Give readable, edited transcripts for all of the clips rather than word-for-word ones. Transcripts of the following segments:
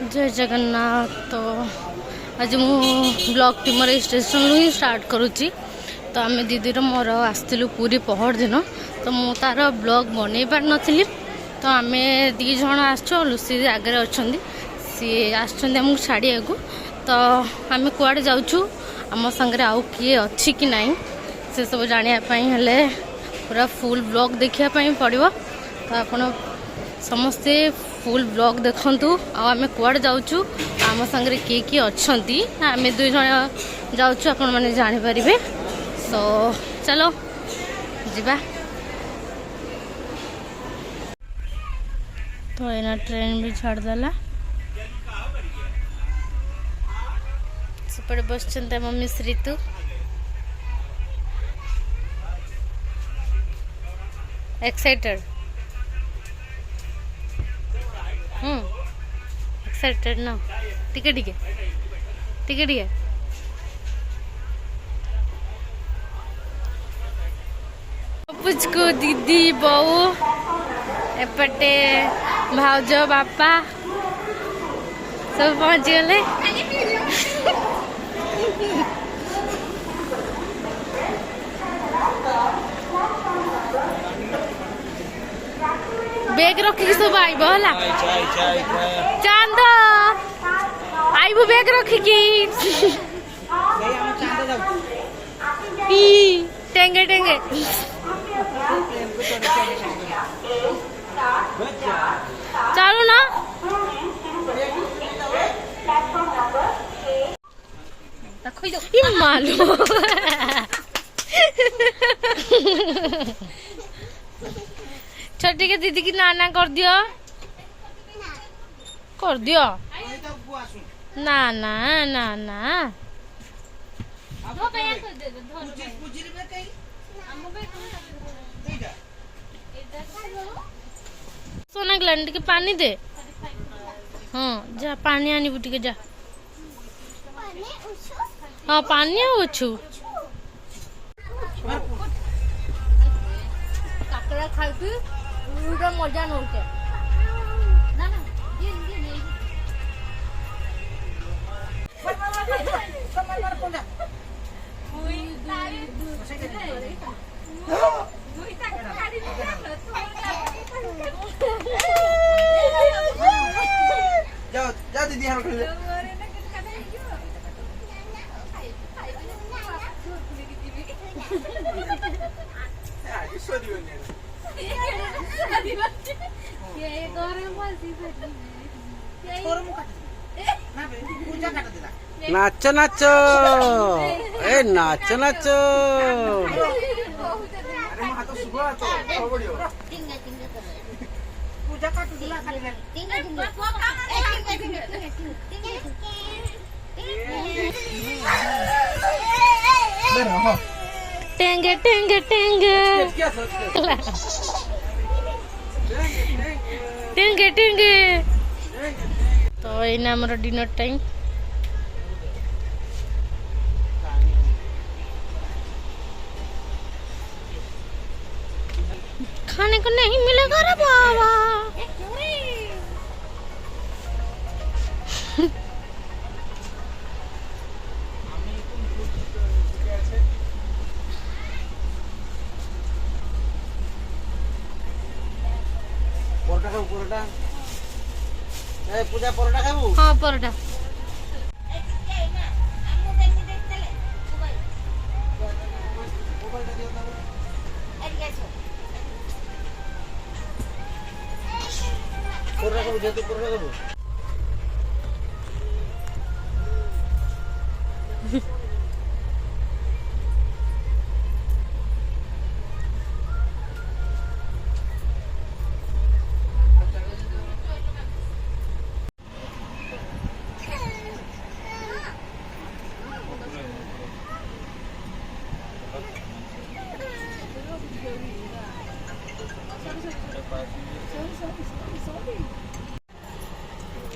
जय जगन्नाथ। तो आज मु ब्लॉग टी मोर स्टेशन ही स्टार्ट करुच्ची। तो आम दीदी मोर आसलु पूरी पहर दिन तो मु तार ब्लॉग बन पार नी। तो आम दीज लुसी आगे अच्छा सी आमको छाड़िया को। तो आम कुआड़े जाऊँ आम सागर आउ किए अच्छी कि नहीं से सब जानापी पूरा फुल ब्लॉग देखापी पड़ो। तो आप समस्ते फुल ब्लॉग देखंतु। आम कुआड़े जाऊँ आम सागर किए किए अच्छा आम दुई जन जाऊँ आपण मैंने जानीपारे। तो चलो जीवा। तो एना ट्रेन भी छाड़देला। सेपटे बस मम्मी ऋतु। एक्साइटेड एक्साइटेड ना टिके टिके टिके टिके। पुचको दीदी बऊ एपटे भाउज बापा सब पहुँच गले। बेग रखिकी सब आइब है चांद आइबू बेग रखिकी टेंगे टेंगे चलो ना। मालूम छोटी के दीदी की नाना कर दियो ना ना ना ना सोना ग्लैंड के पानी दे। हाँ जा पानी आनी बुटी के जा। हाँ पानी अच्छू काकड़ा खाई मजा नौ जाओ दीदी हम नाच नाच ए नाच नाच टेंगे टेंगे टेंगे टेंगे टेंगे। तो ये हमारा डिनर टाइम। खाने को नहीं मिलेगा रे बाबा। परोटा ए पूजा परोटा खाबू। हाँ परोटा परोटा खाबू जेतु परोटा खाबू।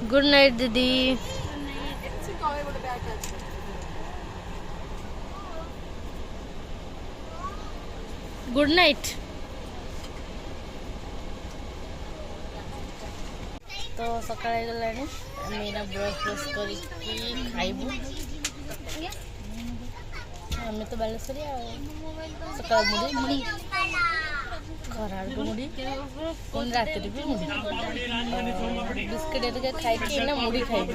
गुड नाइट दीदी। Good night. तो सकाळ गलानी आम एना ब्रश ब्रश करी खाइबू आम तो बालेश्वरी सकाळ मुड़ी खराड़ को मुड़ी पुणी राति भी मुड़ी बिस्किट खाई मुड़ी खाइबू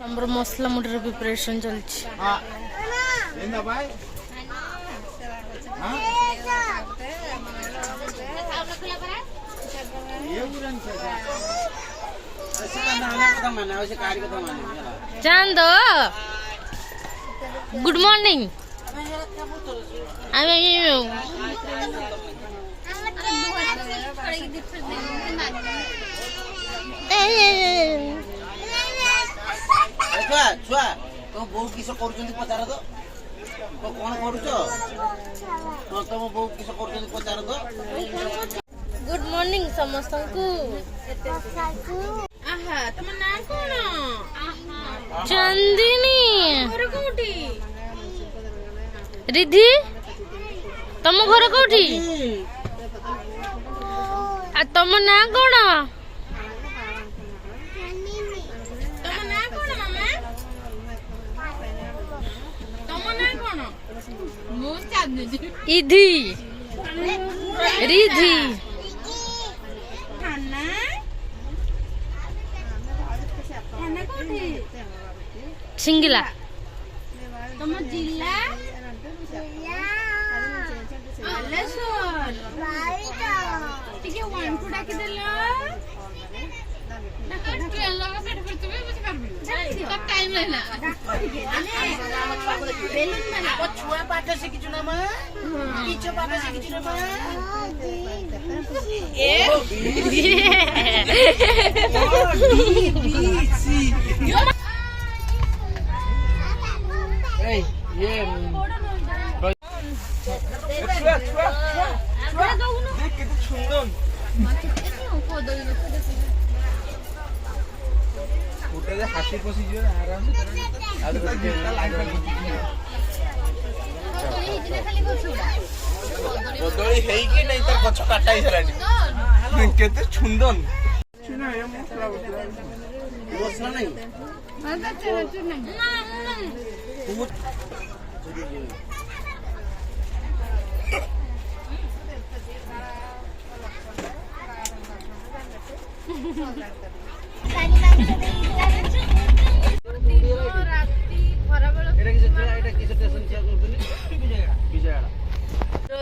हमर मसला मुड़र प्रिपरेशन चलछि चांद गुड मॉर्निंग छुआ तुम बो किस पचार तो कौन करुच तुम बो किस पचार तो गुड मॉर्निंग समस्त को तुम ना कौन चंदिनी घर कोठी रिधि तुम घर कोठी आ तुम ना कौन तुम ना कौन मामा तुम ना कौन मु चांदनी इधि रिधि खाना खाना कोठी सिंगिला तुम जिला बालेश्वर टिके वन को डाकी देलो टाइम लेना बेलून ना छुआ पाठ शिखिछु ना मां किछो पाठ शिखिछु ना मां ए ये हाथी पशि आराम कदली हेकी नहीं तो गछ काटाई सरानी केते छुंदन मसला नहीं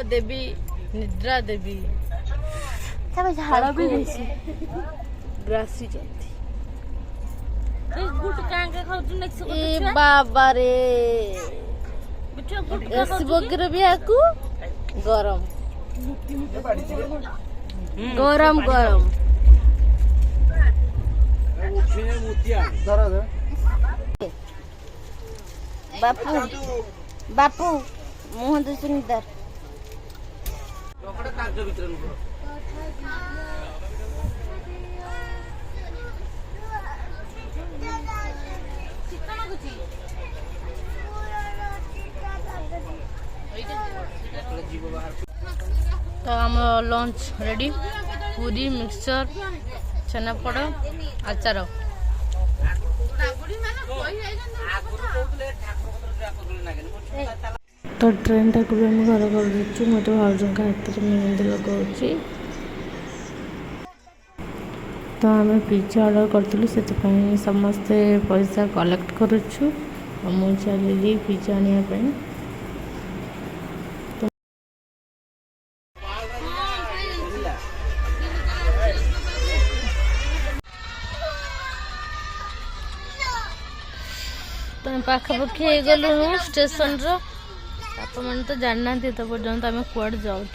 देवी निद्रा देवी झाड़ा भी ग्रासी चलती ए बाबा रे एसी बगर भी आकू गरम गरम गरम बापू बापू मोहन सुंदर तो आम लंच रेडी पूरी मिक्सचर छेनापोड़ आचार तो ट्रेन टाक भी आम घर कर मुझे भाज हाथ में मेहंदी लगाऊँ तो आम पिज्जा ऑर्डर करूँ से समस्ते पैसा कलेक्ट करुच्छू मुझे चली पिज्जा आने तो पाखापाखि हो गलु स्टेशन आप तो जानना तो पर्यंत आम कुआड जाऊँ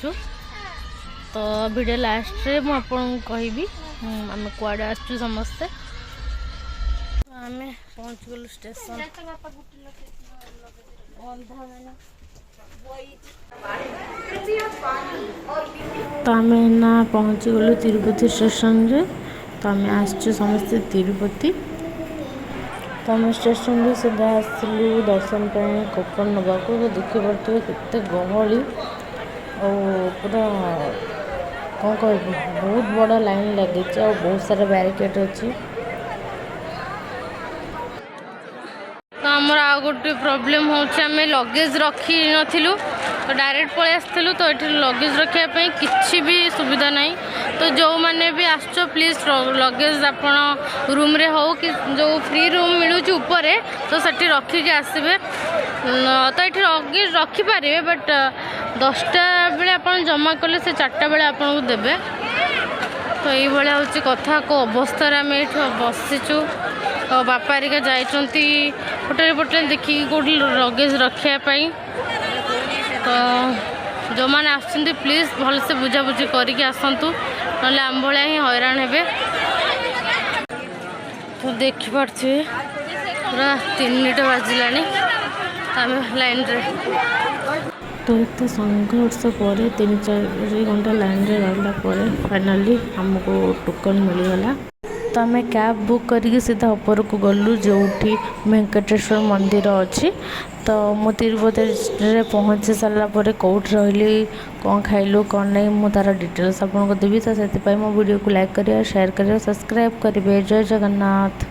तो वीडियो लास्ट रे मुझे कहबी आम कुआडे आसचु समस्ते आम पहुँच गलु स्टेशन तो आम ना पहुँच गलु तिरुपति स्टेशन रे तो आम आसचु समस्ते तिरुपति तो आम स्टेशन रू सीधा आसलु दर्शन कूपन नाक देखी पारे के गहली और पूरा कौन कह बहुत बड़ा लाइन लगी और बहुत सारा बैरिकेड अच्छी। तो आमर आ गोटे प्रोब्लेम होमें लगेज रखी नथिलु तो डायरेक्ट पलि आसलु तो ये लगेज रखापी किसी भी सुविधा नहीं। तो जो मैंने भी आसो प्लीज लगेज आपण रूम रे हो कि जो फ्री रूम मिलूँ ऊपर तो सेठी रखिकी आसबे। तो ये लगेज रखिपारे बट 10टा बेले आप जमा कले से 4टा बेले आपन को देबे। तो ये हूँ कथा को अवस्था आम ये बसीचु बापा रिका जाइंट होटेल होटेल देखिए कौटी लगेज रखापी। तो जो मैंने आसुँच प्लीज भलसे बुझाबुझी करके आसतु ना आम भाया ही हैरान हे। तो देखिपे पूरा 3टा बाजिला आम लाइन रे। तो एत संघर्ष पर 3-4 घंटा लाइन रे रहला पर फाइनली हमको टोकन मिलगला। तो आम कैब बुक करके सीधा ऊपर को गलु जो वेंकटेश्वर मंदिर अच्छी। तो मु तिरुपति पहुँची सारापर कौट रही कौन खाइलु कौन नहीं मु तार डिटेल्स आपको देवी। तो से मो वीडियो को लाइक करिए शेयर करिए सब्सक्राइब करेंगे। जय जगन्नाथ।